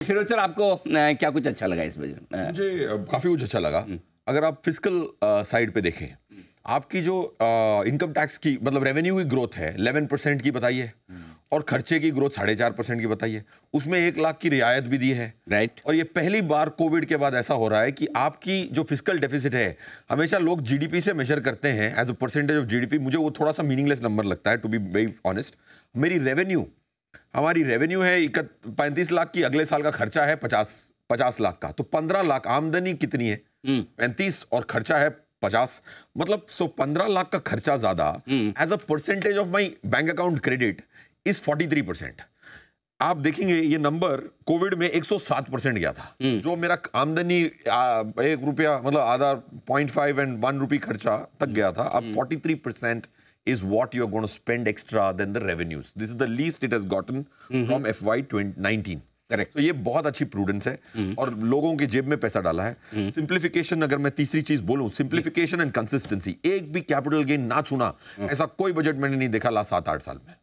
Firoz sir, आपको क्या कुछ अच्छा लगा इस बजट में? मुझे काफी कुछ अच्छा लगा। अगर आप फिस्कल साइड पे देखें, आपकी जो इनकम टैक्स की मतलब रेवेन्यू की ग्रोथ है 11% की बताई है, और खर्चे की ग्रोथ 4.5% की बताई है। उसमें 1 लाख की रियायत भी दी है। राइट। और ये पहली बार कोविड के बाद ऐसा हो रहा है कि आपकी जो फिस्कल डेफिसिट है, हमेशा लोग जीडीपी से मेजर करते हैं as a percentage of GDP. मुझे वो थोड़ा सा मीनिंगलेस नंबर लगता है, टू बी वेरी ऑनेस्ट। हमारी रेवेन्यू है 35 लाख की, अगले साल का खर्चा है 50 लाख का, तो 15 लाख। आमदनी कितनी है? 35 और खर्चा है 50, मतलब 15 लाख का खर्चा ज्यादा as a percentage of my bank account credit is 43%। आप देखेंगे ये नंबर कोविड में 107% गया था। जो मेरा आमदनी 1 रुपया मतलब आधा 0.5 एंड 1 रुपी खर्चा तक गया था, अब 43% is what you're going to spend extra than the revenues. This is the least it has gotten from FY 2019. Correct. तो ये बहुत अच्छी प्रूडेंस है और लोगों की जेब में पैसा डाला है। सिंप्लीफिकेशन, अगर मैं तीसरी चीज बोलूं, सिंप्लीफिकेशन एंड कंसिस्टेंसी। एक भी कैपिटल गेन ना छूना, ऐसा कोई बजट मैंने नहीं देखा लास्ट 7-8 साल में।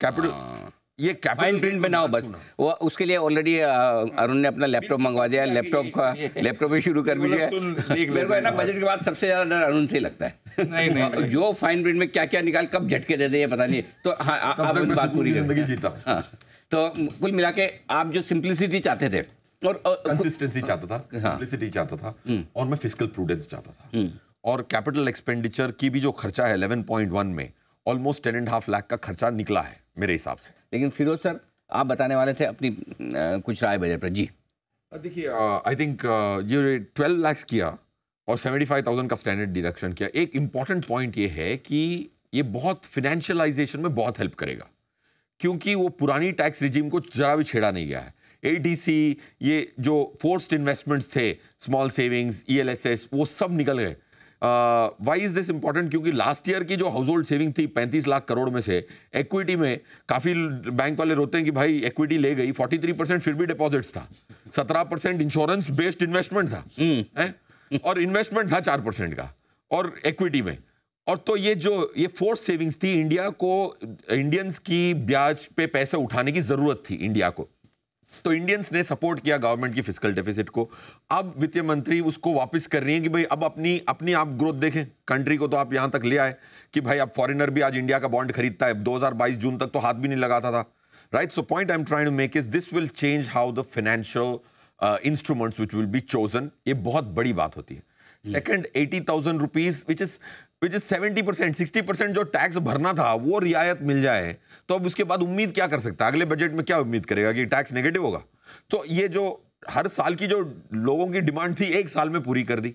कैपिटल ये फाइन प्रिंट में ना हो बस। वो उसके लिए ऑलरेडी अरुण ने अपना लैपटॉप मंगवा दिया, लैपटॉप भी शुरू कर दिया। मेरे को है ना, बजट के बाद सबसे ज्यादा डर अरुण से ही लगता है। नहीं, जो फाइन प्रिंट में क्या क्या निकाल कब झटके दे दे ये पता नहीं। तो हाँ, आप बात पूरी जिंदगी जीता। हाँ, तो कुल मिला के आप जो सिंप्लिसिटी चाहते थे और कंसिस्टेंसी चाहता था, सिंप्लिसिटी चाहता था, और मैं फिस्कल प्रूडेंस चाहता था। और कैपिटल एक्सपेंडिचर की भी जो खर्चा है 11.1 में ऑलमोस्ट 10.5 लाख का खर्चा निकला है मेरे हिसाब से। लेकिन फिरोज सर, आप बताने वाले थे अपनी कुछ राय बजट पर। जी देखिए, आई थिंक ये 12 लाख किया और 75,000 का स्टैंडर्ड डिडक्शन किया। एक इंपॉर्टेंट पॉइंट ये है कि ये बहुत फिनेंशियलाइजेशन में बहुत हेल्प करेगा, क्योंकि वो पुरानी टैक्स रिजीम को जरा भी छेड़ा नहीं गया है। एडीसी, ये जो फोर्स्ड इन्वेस्टमेंट्स थे, स्मॉल सेविंग्स, ईएलएसएस, वो सब निकल गए। Why is this important? क्योंकि लास्ट ईयर की जो हाउस होल्ड सेविंग थी 35 लाख करोड़ में से, इक्विटी में काफी बैंक वाले रोते हैं कि भाई इक्विटी ले गई, 43% फिर भी डिपॉजिट्स था, 17% इंश्योरेंस बेस्ड इन्वेस्टमेंट था, और इन्वेस्टमेंट था 4% का, और इक्विटी में। और तो ये फोर्स सेविंग्स थी, इंडियंस की ब्याज पे पैसे उठाने की जरूरत थी इंडिया को, तो इंडियंस ने सपोर्ट किया गवर्नमेंट की फिस्कल डेफिसिट को। अब वित्त मंत्री उसको वापस कर रही है कि भाई अब अपनी आप ग्रोथ देखें। कंट्री को तो आप यहां तक ले आए कि भाई अब फॉरेनर भी आज इंडिया का बॉन्ड खरीदता है। 2022 जून तक तो हाथ भी नहीं लगाता था, right? So point I am trying to make is this will change how the financial instruments which will be chosen. ये बहुत बड़ी बात होती है। सेकंड, 80,000 रुपीज विच इज 70%, 60% जो टैक्स भरना था वो रियायत मिल जाए, तो अब उसके बाद उम्मीद क्या कर सकता है? अगले बजट में क्या उम्मीद करेगा कि टैक्स नेगेटिव होगा? तो ये जो हर साल की जो लोगों की डिमांड थी, 1 साल में पूरी कर दी।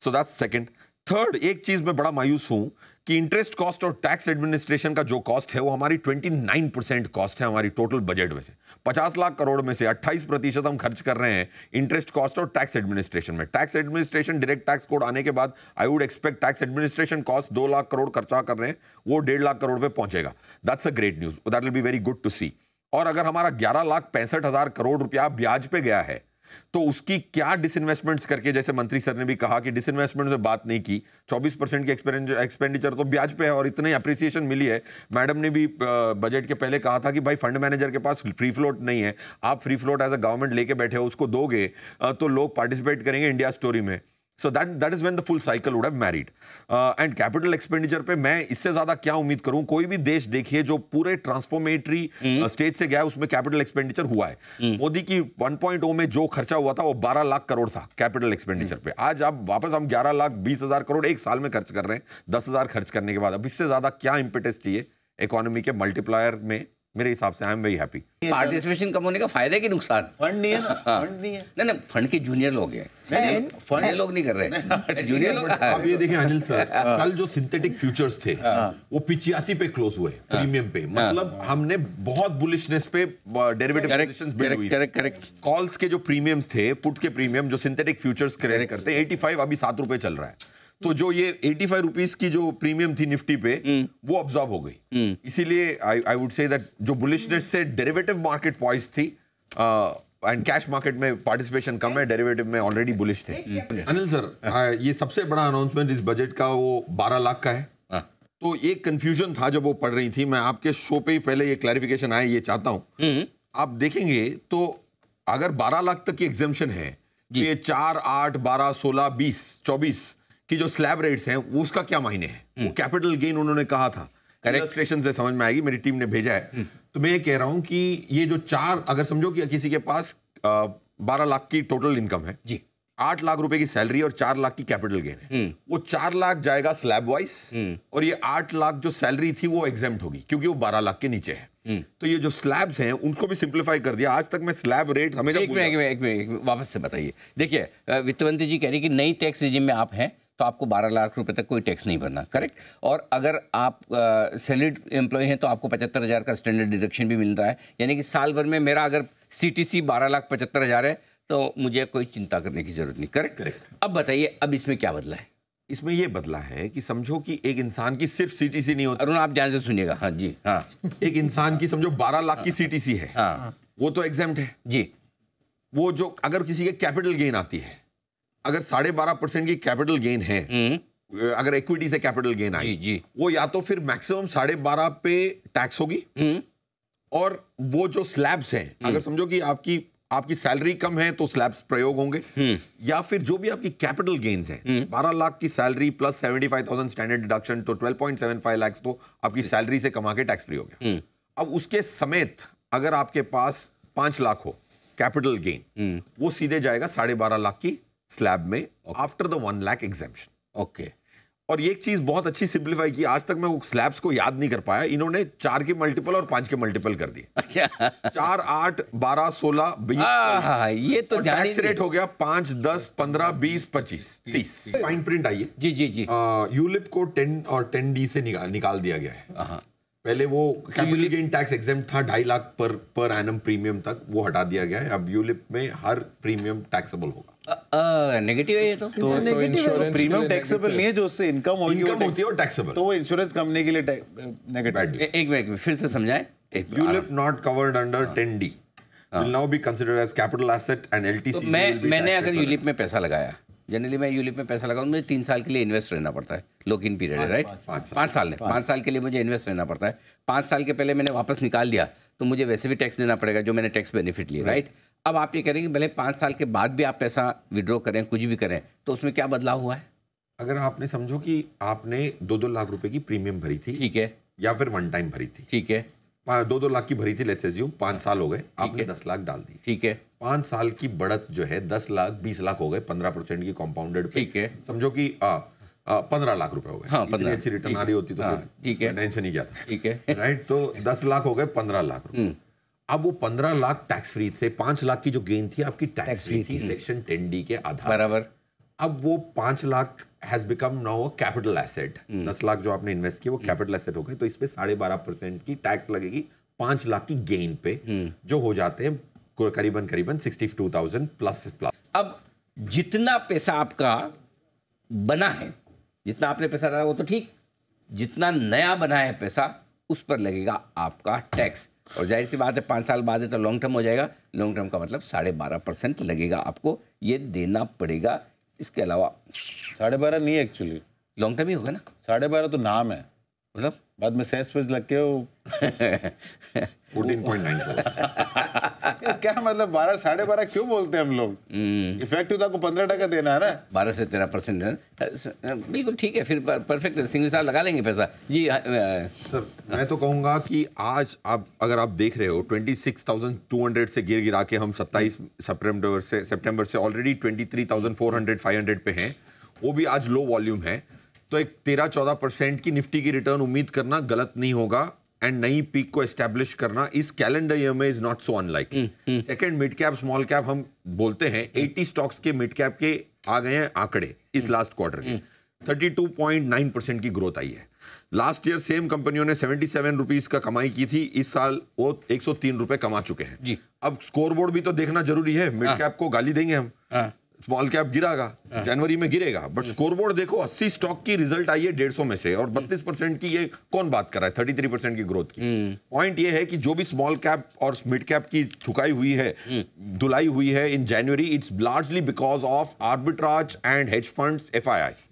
So that's second. थर्ड, एक चीज में बड़ा मायूस हूं कि इंटरेस्ट कॉस्ट और टैक्स एडमिनिस्ट्रेशन का जो कॉस्ट है वो हमारी 29% कॉस्ट है हमारी टोटल बजट में से। 50 लाख करोड़ में से 28% हम खर्च कर रहे हैं इंटरेस्ट कॉस्ट और टैक्स एडमिनिस्ट्रेशन में। Tax administration direct tax code आने के बाद I would expect tax administration cost 2 lakh crore खर्चा कर रहे हैं, वो 1.5 लाख करोड़ पे पहुंचेगा। That's a great news, that will be very good to see. और अगर हमारा 11,65,000 करोड़ रुपया ब्याज पे गया है, तो उसकी क्या डिसइन्वेस्टमेंट्स करके, जैसे मंत्री सर ने भी कहा कि डिसइन्वेस्टमेंट में बात नहीं की, 24% की एक्सपेंडिचर तो ब्याज पे है और इतनी अप्रिसिएशन मिली है। मैडम ने भी बजट के पहले कहा था कि भाई फंड मैनेजर के पास फ्री फ्लोट नहीं है, आप free float as a government लेके बैठे हो, उसको दोगे तो लोग पार्टिसिपेट करेंगे इंडिया स्टोरी में। So that is when the full cycle would have married. And capital expenditure पे मैं इससे ज्यादा क्या उम्मीद करूं? कोई भी देश देखिए जो पूरे ट्रांसफॉर्मेटरी स्टेज से गया है, उसमें कैपिटल एक्सपेंडिचर हुआ है। मोदी की 1.0 में जो खर्चा हुआ था वो 12 लाख करोड़ था कैपिटल एक्सपेंडिचर पे। आज आप वापस हम 11,20,000 करोड़ 1 साल में खर्च कर रहे हैं, 10,000 खर्च करने के बाद। अब इससे ज्यादा क्या इंपेटस चाहिए इकोनॉमी के मल्टीप्लायर में? मेरे हिसाब से I am very happy. Participation कम होने का फायदा की नुकसान? फंड नहीं है ना, फंड नहीं है। नहीं, फंड के जूनियर लोग हैं, फंड लोग नहीं कर रहे, जूनियर लोग। आप ये देखें अनिल सर, कल जो सिंथेटिक फ्यूचर्स थे वो 85 पे क्लोज हुए प्रीमियम पे। मतलब हमने बहुत बुलिशनेस पे डेरिवेटिव पोजीशंस बिल्ड हुई। करेक्ट। कॉल्स के जो प्रीमियम्स थे, पुट के प्रीमियम जो सिंथेटिक फ्यूचर्स क्रिएट करते, 85 अभी 7 रुपए चल रहा है। तो जो ये 85 रुपीस की जो प्रीमियम थी निफ्टी पे, वो ऑब्जॉर्व हो गई। इसीलिए आई वुड से दैट जो बुलिशनेस से डेरिवेटिव मार्केट पॉइस थी, एंड कैश मार्केट में पार्टिसिपेशन कम है, डेरिवेटिव में ऑलरेडी बुलिश थे। अनिल सर, ये सबसे बड़ा अनाउंसमेंट इस बजट का वो 12 लाख का है। तो एक कंफ्यूजन था जब वो पढ़ रही थी, मैं आपके शो पे ही पहले ये क्लैरिफिकेशन आया, ये चाहता हूं। आप देखेंगे तो अगर 12 लाख तक की एग्जाम्पशन है, ये 4, 8, 12, 16, 20, 24 की जो स्लैब रेट्स हैं वो उसका क्या मायने है? वो कैपिटल गेन उन्होंने कहा था, इलस्ट्रेशन से समझ में आएगी, मेरी टीम ने भेजा है। तो मैं ये कह रहा हूं कि ये जो 4, अगर समझो कि किसी के पास 12 लाख की टोटल इनकम है जी, 8 लाख रुपए की सैलरी और 4 लाख की कैपिटल गेन है, वो 4 लाख जाएगा स्लैब वाइज और ये 8 लाख जो सैलरी थी वो एग्जेम्प्ट होगी क्योंकि वो 12 लाख के नीचे है। तो ये जो स्लैब्स हैं उनको भी सिंप्लीफाई कर दिया। आज तक मैं स्लैब रेट हमेशा एक मिनट वापस से बताइए। देखिए वित्त मंत्री जी कह रही कि नई टैक्स रिजिम में आप हैं तो आपको 12 लाख रुपए तक कोई टैक्स नहीं भरना, करेक्ट। और अगर आप सैलरीड एम्प्लॉय हैं तो आपको 75,000 का स्टैंडर्ड डिडक्शन भी मिल रहा है, यानी कि साल भर में मेरा अगर CTC 12,75,000 है तो मुझे कोई चिंता करने की जरूरत नहीं, करेक्ट। अब बताइए अब इसमें क्या बदला है? इसमें ये बदला है कि समझो कि एक इंसान की सिर्फ CTC नहीं होती। अरुण आप ध्यान से सुनिएगा। हाँ जी, हाँ। एक इंसान की समझो 12 लाख की CTC है, हाँ, वो तो एग्जेम्प्ट है जी। वो जो अगर किसी के कैपिटल गेन आती है, अगर 12.5% की कैपिटल गेन है, अगर इक्विटी से कैपिटल गेन आई जी, वो या तो फिर मैक्सिमम 12.5 पे टैक्स होगी, और वो जो स्लैब्स हैं, अगर समझो कि आपकी सैलरी कम है तो स्लैब्स प्रयोग होंगे, या फिर जो भी आपकी कैपिटल गेन्स हैं, 12 लाख की सैलरी प्लस 75,000 स्टैंडर्ड डिडक्शन तो 12.75 लाख तो आपकी सैलरी से कमा के टैक्स फ्री हो गया। अब उसके समेत अगर आपके पास 5 लाख हो कैपिटल गेन, वो सीधे जाएगा 12.5 लाख की स्लैब में after the 1 lakh exemption. Okay. और ये एक चीज बहुत अच्छी सिंप्लीफाई की, आज तक मैं वो स्लैब्स को याद नहीं कर पाया, इन्होंने 4 के मल्टीपल और 5 के मल्टीपल कर दिए। अच्छा। 4, 8, 12, 16, 20, ये तो टैक्स रेट हो गया 5, 10, 15, 20, 25, 30। फाइन प्रिंट आई है जी जी जी। यूलिप को 10 और 10D से निकाल दिया गया है। पहले वो कैपिटल गेन टैक्स एग्जेम्प्ट था 2.5 लाख पर एनम प्रीमियम तक, वो हटा दिया गया है। अब यूलिप में हर प्रीमियम टैक्सेबल होगा। नेगेटिव है ये तो इंश्योरेंस प्रीमियम टैक्सेबल नहीं है, जो उससे इनकम होती है वो टैक्सेबल, तो वो इंश्योरेंस कंपनी के लिए नेगेटिव। एक मिनट फिर से समझाएं। ULIP not covered under 10D will now be considered as capital asset and LTC। तो मैंने अगर यूलिप में पैसा लगाया, जनरली मैं यूलिप में पैसा लगाऊं, मुझे 3 साल के लिए इन्वेस्ट रहना पड़ता है, लॉक इन पीरियड है, राइट? 5 साल के लिए मुझे इन्वेस्ट रहना पड़ता है। 5 साल के पहले मैंने वापस निकाल दिया तो मुझे वैसे भी टैक्स देना पड़ेगा जो मैंने टैक्स बेनिफिट लिया, राइट? अब आप ये कह रहे हैं कि भले 5 साल के बाद भी आप पैसा विड्रॉ करें, कुछ भी करें, तो उसमें क्या बदलाव हुआ है? अगर आपने समझो कि आपने 2-2 लाख रुपए की प्रीमियम भरी थी, ठीक है, या फिर वन टाइम भरी थी, ठीक है, 2-2 लाख की भरी थी, लेट्स अज्यूम 5 साल हो गए, आपने 10 लाख डाल दिए, ठीक है, 5 साल की बढ़त जो है 10 लाख 20 लाख हो गए, 15% की कॉम्पाउंडेड, ठीक है, समझो कि 15 लाख रुपए हो गए। हाँ, इतनी अच्छी रिटर्न आ रही होती तो फिर ठीक है, टेंशन ही क्या था, ठीक है, राइट? तो 10 लाख हो गए, 15 लाख रुपए। अब वो 15 लाख टैक्स फ्री थे, 5 लाख की जो गेन थी आपकी टैक्स फ्री थी सेक्शन 10D के आधार बराबर। अब वो 5 lakh has become now a capital asset. 10 lakh जो आपने इन्वेस्ट किया वो कैपिटल एसेट हो गए, तो इस पे 12.5% की टैक्स लगेगी 5 लाख की गेन पे, जो हो जाते हैं करीबन 62,000 प्लस। अब जितना पैसा आपका बना है, जितना आपने पैसा डाला वो तो ठीक, जितना नया बना है पैसा उस पर लगेगा आपका टैक्स, और जाहिर सी बात है 5 साल बाद है तो लॉन्ग टर्म हो जाएगा। लॉन्ग टर्म का मतलब 12.5% लगेगा आपको, ये देना पड़ेगा। इसके अलावा 12.5 नहीं एक्चुअली लॉन्ग टर्म ही होगा ना, 12.5 तो नाम है, मतलब बाद में सेस वेस लग के वो 14.9 क्या मतलब 12 12.5 क्यों बोलते हैं हम लोग? इफेक्टिव तो आपको 15% देना है ना, 12 से 13%। बिल्कुल ठीक है, फिर परफेक्ट, सिंगल साल लगा लेंगे पैसा जी। सर मैं तो कहूँगा कि आज आप अगर आप देख रहे हो 26,200 से गिरा के हम 27 सितंबर से ऑलरेडी 23,400-500 पे हैं, वो भी आज लो वॉल्यूम है, तो एक 13-14% की निफ्टी की रिटर्न उम्मीद करना गलत नहीं होगा, एंड नई पीक को एस्टैब्लिश करना इस कैलेंडर ईयर में is not so unlikely. Second, mid cap small cap हम बोलते हैं, 80 स्टॉक्स के मिड कैप के आ गए हैं आंकड़े इस लास्ट क्वार्टर के, 32.9% की ग्रोथ आई है। लास्ट ईयर सेम कंपनियों ने 77 रुपीज का कमाई की थी, इस साल वो 103 रुपए कमा चुके हैं जी। अब स्कोरबोर्ड भी तो देखना जरूरी है, मिड कैप को गाली देंगे हम, स्मॉल कैप गिरागा, जनवरी में गिरेगा, बट स्कोरबोर्ड देखो 80 स्टॉक की रिजल्ट आई है 150 में से, और 32% की, ये कौन बात कर रहा है 33% की ग्रोथ की। पॉइंट ये है कि जो भी स्मॉल कैप और मिड कैप की ठुकाई हुई है, धुलाई हुई है in January, it's largely because of arbitrage and hedge funds, FIIs।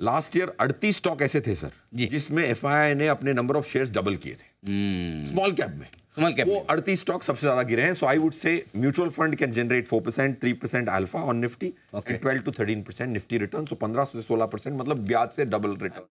Last year 38 stock ऐसे थे सर जिसमें FII ने अपने नंबर ऑफ शेयर्स डबल किए थे स्मॉल कैप में, स्मॉल कैप वो 38 स्टॉक सबसे ज्यादा गिरे हैं. So I would say mutual fund can generate 4%, 3% alpha on Nifty, Okay. 12 to 13% Nifty return. So 15 से 16% मतलब ब्याज से डबल रिटर्न.